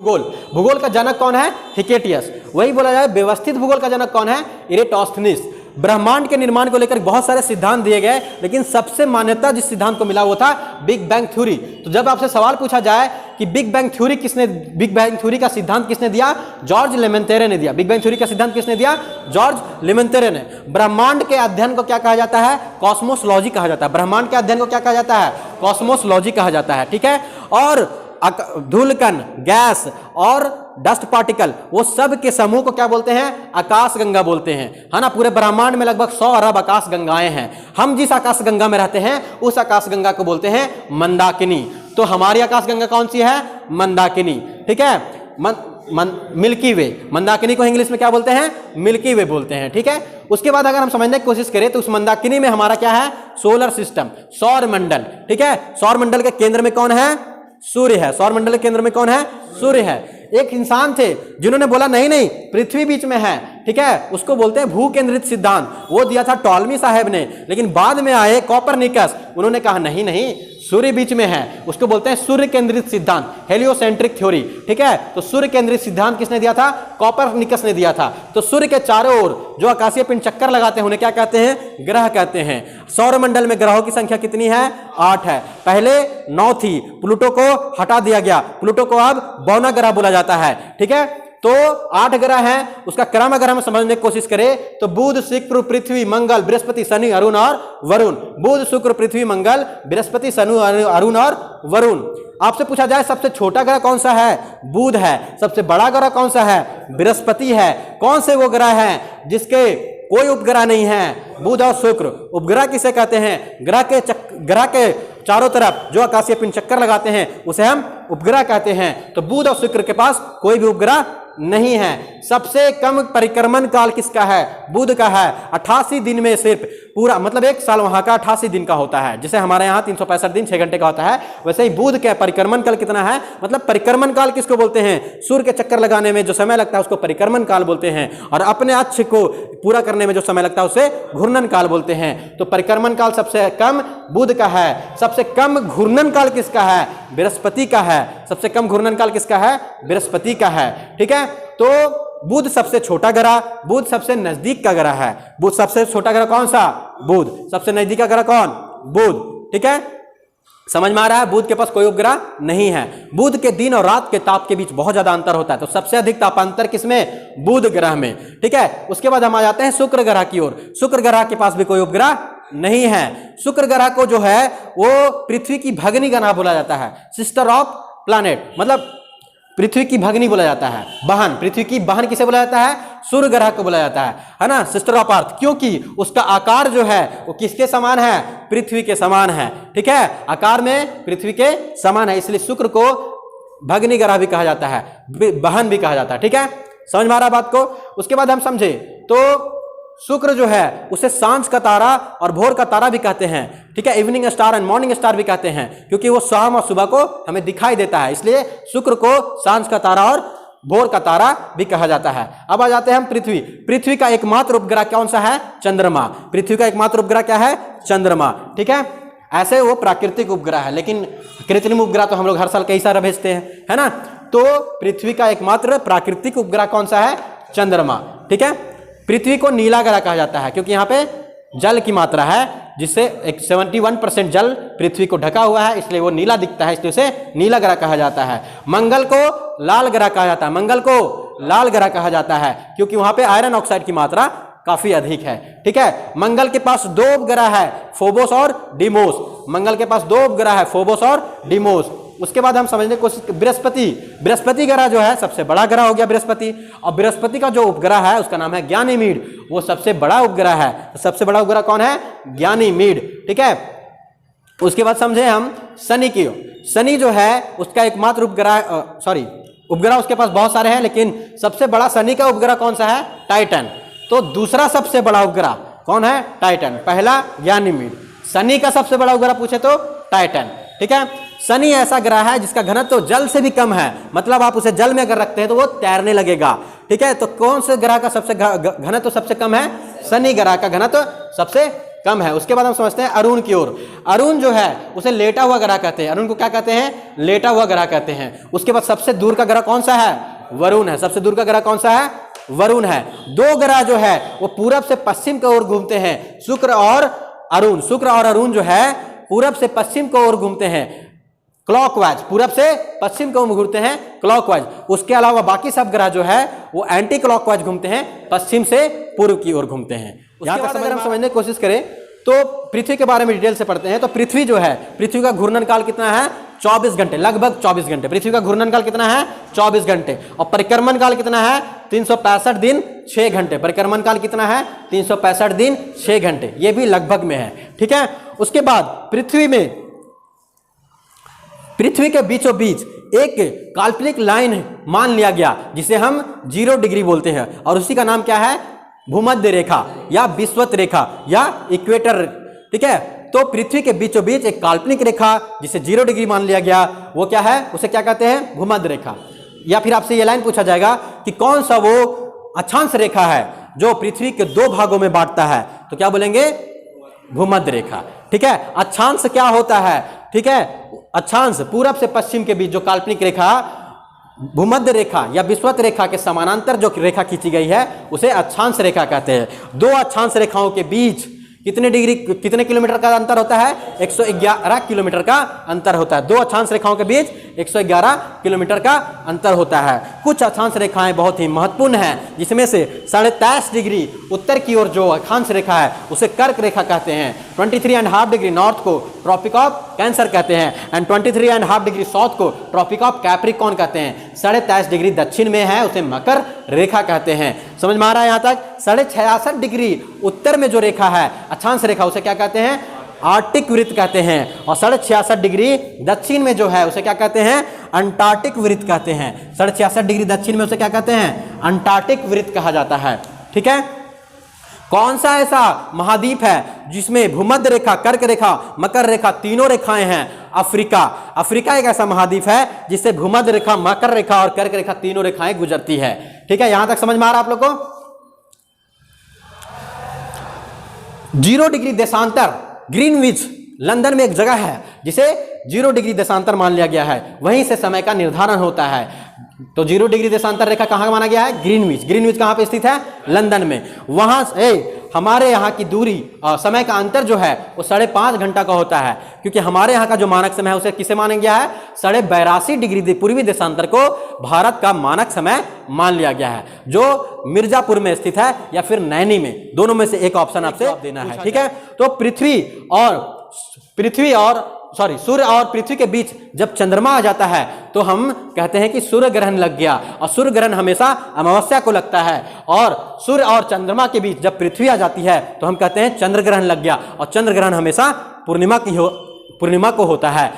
भूगोल, भूगोल का जनक कौन है? हिकेटियस। वही बोला जाए व्यवस्थित भूगोल का जनक कौन है? इरेटोस्थनीस। ब्रह्मांड के निर्माण को लेकर बहुत सारे सिद्धांत दिए गए, लेकिन सबसे मान्यता जिस सिद्धांत को मिला वो था बिग बैंग थ्योरी। तो जब आपसे सवाल पूछा जाए कि बिग बैंग थ्योरी का सिद्धांत किसने दिया? जॉर्ज लेमेंतेरे ने दिया। बिग बैंग थ्योरी का सिद्धांत किसने दिया? जॉर्ज लेमेंतेरे ने। ब्रह्मांड के अध्ययन को क्या कहा जाता है? कॉस्मोसोलॉजी कहा जाता है। ब्रह्मांड के अध्ययन को क्या कहा जाता है? कॉस्मोसोलॉजी कहा जाता है। ठीक है। और धूलकण, गैस और डस्ट पार्टिकल, वो सब के समूह को क्या बोलते हैं? आकाश गंगा बोलते हैं, है ना। पूरे ब्रह्मांड में लगभग 100 अरब आकाश गंगाएं हैं। हम जिस आकाश गंगा में रहते हैं उस आकाश गंगा को बोलते हैं मंदाकिनी। तो हमारी आकाश गंगा कौन सी है? मंदाकिनी। ठीक है। मिल्की वे। मंदाकिनी को इंग्लिश में क्या बोलते हैं? मिल्की वे बोलते हैं। ठीक है। उसके बाद अगर हम समझने की कोशिश करें तो उस मंदाकिनी में हमारा क्या है? सोलर सिस्टम, सौर मंडल। ठीक है। सौर मंडल के केंद्र में कौन है? सूर्य है। सौर मंडल के केंद्र में कौन है? सूर्य है। एक इंसान थे जिन्होंने बोला नहीं नहीं पृथ्वी बीच में है। ठीक है। उसको बोलते हैं भू केंद्रित सिद्धांत। वो दिया था टॉलमी साहब ने, लेकिन बाद में आए कॉपरनिकस, उन्होंने कहा नहीं नहीं सूर्य बीच में है। उसको बोलते हैं सूर्य केंद्रित सिद्धांत, हेलियोसेंट्रिक थ्योरी। ठीक है। तो सूर्य केंद्रित सिद्धांत किसने दिया था? कॉपरनिकस ने दिया था। तो सूर्य के चारों ओर जो आकाशीय पिंड चक्कर लगाते हैं उन्हें क्या कहते हैं? ग्रह कहते हैं। सौरमंडल में ग्रहों की संख्या कितनी है? 8 है। पहले 9 थी, प्लूटो को हटा दिया गया। प्लूटो को अब 52वां ग्रह बोला जाता है। ठीक है। तो 8 ग्रह हैं। उसका क्रम अगर हम समझने की कोशिश करें तो बुध, शुक्र, पृथ्वी, मंगल, बृहस्पति, शनि, अरुण और वरुण। बुध, शुक्र, पृथ्वी, मंगल, बृहस्पति, शनि, अरुण और वरुण। आपसे पूछा जाए सबसे छोटा ग्रह कौन सा है? बुध है। सबसे बड़ा ग्रह कौन सा है? बृहस्पति है। कौन से वो ग्रह हैं जिसके कोई उपग्रह नहीं है? बुध और शुक्र। उपग्रह किसे कहते हैं? ग्रह के चारों तरफ जो आकाशीय पिंड चक्कर लगाते हैं उसे हम उपग्रह कहते हैं। तो बुध और शुक्र के पास कोई भी उपग्रह नहीं है। सबसे कम परिक्रमण काल किसका है? बुध का है। 88 दिन में सिर्फ पूरा, मतलब एक साल वहां का 88 दिन का होता है। जैसे हमारे यहाँ 365 दिन 6 घंटे का होता है, वैसे ही बुध का परिक्रमण काल कितना है? मतलब परिक्रमण काल किसको बोलते हैं? सूर्य के चक्कर लगाने में जो समय लगता है उसको परिक्रमण काल बोलते हैं, और अपने अक्ष को पूरा करने में जो समय लगता है उसे घूर्णन काल बोलते हैं। तो परिक्रमण काल सबसे कम बुध का है। सबसे कम घूर्णन काल किसका है? बृहस्पति का है। सबसे कम घूर्णन काल किसका है? बृहस्पति का है। ठीक है। तो बुध सबसे छोटा ग्रह, बुध सबसे नजदीक का ग्रह है। बुध सबसे छोटा ग्रह कौन सा? बुध। सबसे नजदीक का ग्रह कौन? बुध। ठीक है। समझ में आ रहा है? बुध के पास कोई उपग्रह नहीं है। बुध के दिन और रात के ताप के बीच बहुत ज्यादा अंतर होता है, तो सबसे अधिक तापांतर किसमें? बुध ग्रह में। ठीक है। उसके बाद हम आ जाते हैं शुक्र ग्रह की ओर। शुक्र ग्रह के पास भी कोई उपग्रह नहीं है। शुक्र ग्रह को जो है वो पृथ्वी की भगनी ग्रह बोला जाता है, सिस्टर ऑफ प्लैनेट। मतलब पृथ्वी की भगनी बोला जाता है, बहन। पृथ्वी की बहन किसे बोला जाता है? सूर्य ग्रह को बोला जाता है ना, सिस्टर ऑफ अर्थ। क्योंकि उसका आकार जो है वो किसके समान है? पृथ्वी के समान है। ठीक है। आकार में पृथ्वी के समान है, इसलिए शुक्र को भगनी ग्रह भी कहा जाता है, बहन भी कहा जाता है। ठीक है। समझ में आ रहा बात को? उसके बाद हम समझे तो शुक्र जो है उसे सांझ का तारा और भोर का तारा भी कहते हैं। ठीक है। Evening star and morning star भी कहते हैं, क्योंकि वो शाम और सुबह को हमें दिखाई देता है, इसलिए शुक्र को सांझ का तारा और भोर का तारा भी कहा जाता है। अब आ जाते हैं हम पृथ्वी। पृथ्वी का एकमात्र उपग्रह कौन सा है? चंद्रमा। पृथ्वी का एकमात्र उपग्रह क्या है? चंद्रमा। ठीक है। ऐसे वो प्राकृतिक उपग्रह है, लेकिन कृत्रिम उपग्रह तो हम लोग हर साल कई सारे भेजते हैं, है ना। तो पृथ्वी का एकमात्र प्राकृतिक उपग्रह कौन सा है? चंद्रमा। ठीक है। पृथ्वी को नीला ग्रह कहा जाता है क्योंकि यहाँ पे जल की मात्रा है, जिससे 71% जल पृथ्वी को ढका हुआ है, इसलिए वो नीला दिखता है, इसलिए उसे नीला ग्रह कहा जाता है। मंगल को लाल ग्रह कहा जाता है। मंगल को लाल ग्रह कहा जाता है क्योंकि वहां पे आयरन ऑक्साइड की मात्रा काफी अधिक है। ठीक है। मंगल के पास 2 उपग्रह है, फोबोस और डिमोस। मंगल के पास 2 उपग्रह है, फोबोस और डिमोस। उसके बाद हम समझने की कोशिश, बृहस्पति ग्रह जो है सबसे बड़ा ग्रह हो गया बृहस्पति। और बृहस्पति का जो उपग्रह है उसका नाम है ज्ञानीमीड, वो सबसे बड़ा उपग्रह है। तो सबसे बड़ा उपग्रह कौन है? ज्ञानीमीड। ठीक है। उसके बाद समझे हम शनि की। शनि जो है उसका एकमात्र उपग्रह उसके पास बहुत सारे हैं, लेकिन सबसे बड़ा शनि का उपग्रह कौन सा है? टाइटन। तो दूसरा सबसे बड़ा उपग्रह कौन है? टाइटन। पहला ज्ञानीमीड। शनि का सबसे बड़ा उपग्रह पूछे तो टाइटन। ठीक है। शनि ऐसा ग्रह है जिसका घनत्व तो जल से भी कम है, मतलब आप उसे जल में अगर रखते हैं तो वो तैरने लगेगा। ठीक है। तो कौन से ग्रह का सबसे घनत्व सबसे कम है? शनि ग्रह का घनत्व सबसे कम है। उसके बाद हम समझते हैं अरुण की ओर। अरुण जो है उसे लेटा हुआ ग्रह कहते हैं। अरुण को क्या कहते हैं? लेटा हुआ ग्रह कहते हैं। उसके बाद सबसे दूर का ग्रह कौन सा है? वरुण है। सबसे दूर का ग्रह कौन सा है? वरुण है। दो ग्रह जो है वो पूरब से पश्चिम की ओर घूमते हैं, शुक्र और अरुण। शुक्र और अरुण जो है पूरब से पश्चिम की ओर घूमते हैं क्लॉकवाइज, पूरब से पश्चिम की ओर घूमते हैं क्लॉकवाइज। उसके अलावा बाकी सब ग्रह जो है वो एंटी क्लॉकवाइज घूमते हैं, पश्चिम से पूर्व की ओर घूमते हैं। यहां तक अगर हम समझने की कोशिश करें तो पृथ्वी के बारे में डिटेल से पढ़ते हैं। तो पृथ्वी जो है, पृथ्वी का घूर्णन काल कितना है? 24 घंटे, लगभग 24 घंटे। पृथ्वी का घूर्णन काल कितना है? 24 घंटे। और परिक्रमण काल कितना है? 365 दिन 6 घंटे। परिक्रमण काल कितना है? 365 दिन 6 घंटे। ये भी लगभग में है, ठीक है। उसके बाद पृथ्वी के बीचों बीच एक काल्पनिक लाइन मान लिया गया जिसे हम 0 डिग्री बोलते हैं, और उसी का नाम क्या है? भूमध्य रेखा या विषुवत रेखा या इक्वेटर, ठीक है। तो पृथ्वी के बीचों बीच एक काल्पनिक रेखा जिसे 0 डिग्री मान लिया गया, वो क्या है? उसे क्या कहते हैं? भूमध्य रेखा। या फिर आपसे ये लाइन पूछा जाएगा कि कौन सा वो अक्षांश रेखा है जो पृथ्वी के 2 भागों में बांटता है, तो क्या बोलेंगे? भूमध्य रेखा, ठीक है। अक्षांश क्या होता है? ठीक है, अक्षांश पूरब से पश्चिम के बीच जो काल्पनिक रेखा भूमध्य रेखा या विषुवत रेखा के समानांतर जो रेखा खींची गई है उसे अक्षांश रेखा कहते हैं। 2 अक्षांश रेखाओं के बीच कितने किलोमीटर का अंतर होता है? 111 किलोमीटर का अंतर होता है। 2 अक्षांश रेखाओं के बीच 111 किलोमीटर का अंतर होता है। कुछ अक्षांश रेखाएं बहुत ही महत्वपूर्ण हैं, जिसमें से 23.5 डिग्री उत्तर की ओर जो अक्षांश रेखा है उसे कर्क रेखा कहते हैं। 23.5 डिग्री नॉर्थ को ट्रॉपिक ऑफ कैंसर कहते हैं, एंड 23.5 डिग्री साउथ को ट्रॉपिक ऑफ कैप्रिकॉर्न कहते हैं। 23.5 डिग्री दक्षिण में है उसे मकर रेखा कहते हैं। समझ में आ रहा है यहाँ तक? 66.5 डिग्री उत्तर में जो रेखा है अक्षांश रेखा उसे क्या कहते हैं? आर्टिक वृत्त कहते हैं। और 66.5 डिग्री दक्षिण में जो है उसे क्या कहते हैं? अंटार्कटिक वृत्त कहते हैं। 66.5 डिग्री दक्षिण में उसे क्या कहते हैं? अंटार्कटिक वृत्त कहा जाता है, ठीक है। कौन सा ऐसा महाद्वीप है जिसमें भूमध्य रेखा, कर्क रेखा, मकर रेखा तीनों रेखाएं हैं? अफ्रीका। अफ्रीका एक ऐसा महाद्वीप है जिससे भूमध्य रेखा, मकर रेखा और कर्क रेखा तीनों रेखाएं गुजरती है, ठीक है। यहां तक समझ में आ रहा है आप लोग को? 0 डिग्री देशांतर, ग्रीनविच लंदन में एक जगह है जिसे 0 डिग्री देशांतर मान लिया गया है, वहीं से समय का निर्धारण होता है। तो 0 डिग्री देशांतर रेखा कहाँ माना गया है? ग्रीनविच। ग्रीनविच कहाँ पे स्थित है? लंदन में। वहां से हमारे यहाँ की दूरी, समय का अंतर जो है वो 5.5 घंटा का होता है, क्योंकि हमारे यहाँ का जो मानक समय है उसे किसे माना गया है? 82.5 डिग्री पूर्वी देशांतर को भारत का मानक समय मान लिया गया है, जो मिर्जापुर में स्थित है या फिर नैनी में, दोनों में से एक ऑप्शन आपसे देना है, ठीक है। तो सूर्य और पृथ्वी के बीच जब चंद्रमा आ जाता है तो हम कहते हैं कि सूर्य ग्रहण लग गया। और सूर्य ग्रहण हमेशा अमावस्या को लगता है, और सूर्य और चंद्रमा के बीच जब पृथ्वी आ जाती है तो हम कहते हैं चंद्र ग्रहण लग गया। और चंद्र ग्रहण हमेशा पूर्णिमा को होता है।